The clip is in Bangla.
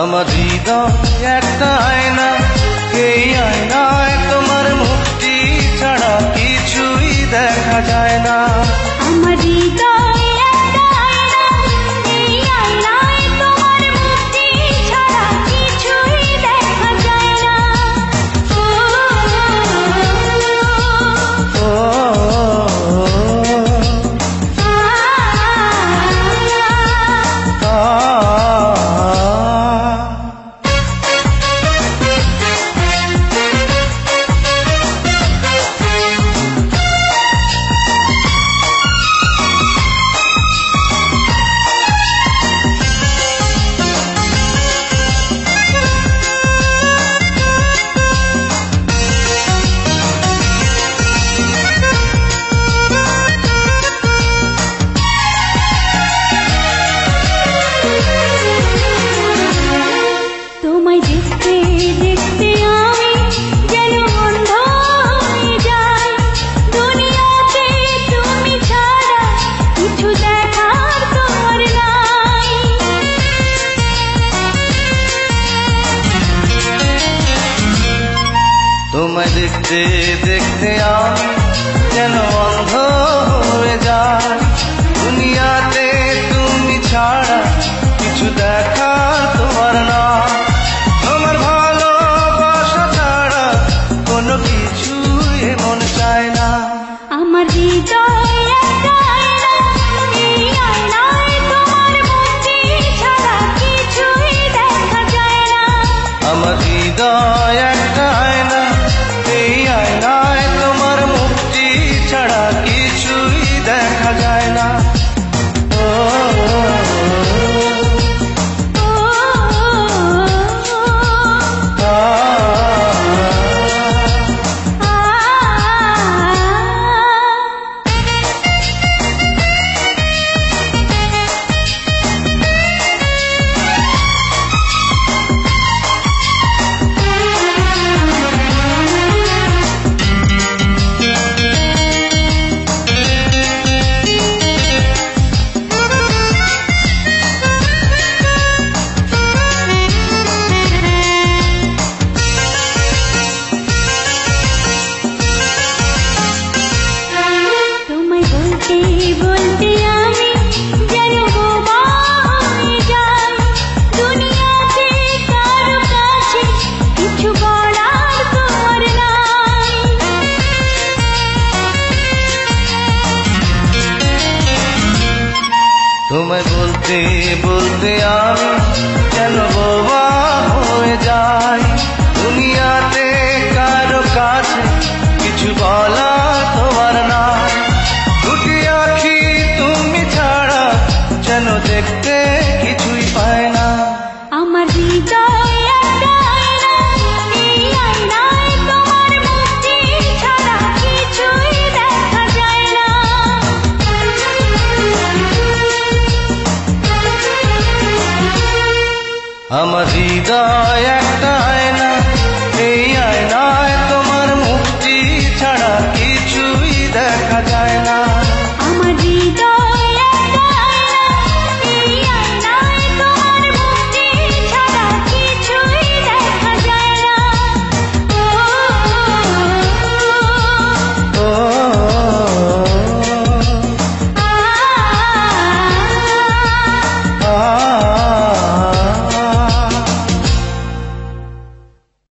আমার হৃদয় একটা আয়না, এই আয়নায় তোমার মুক্তি ছাড়া কিছুই দেখা যায় না। আমার হৃদয় একটা আয়না, এই আয়নায় তোমার মুক্তি ছাড়া কিছুই দেখা যায় না। তোমায় দেখতে দেখতে আমি যেন অন্ধ হয়ে যাই, দুনিয়াতে তুমি ছাড়া কিছু দেখার তোমার নাই। তোমায় দেখতে দেখতে আমি যেন অন্ধ হয়ে যাই, দুনিয়াতে তুমি ছাড়া কিছু দেখার তোমার না। তোমার ভালোবাসা ছাড়া কোনো কিছু এমন চায় না। আমার হৃদয় একটা আয়না, এই আয়নায় তোমার মুক্তি ছাড়া কিছুই দেখা যায় না। আমার হৃদয় একটা আয়না, এই আয়নায় তোমার মুক্তি ছাড়া কিছুই দেখা যায় না। বলতে আমি যেন বোবা হয়ে যাই, দুনিয়াতে কারো কাছে কিছু বলার তোমার নাই। তোমায় বলতে বলতে আমি যেন বোবা হয়ে যাই, দুনিয়াতে কারো কাছে কিছু বলার তোমার নাই। দুটি আঁখি তুমি ছাড়া যেন দেখতে কিছুই পায় না। আমার হৃদয় একটা আয়না, এই আয়নায় তোমার মুক্তি ছাড়া কিছুই দেখা যায় না। আমার হৃদয়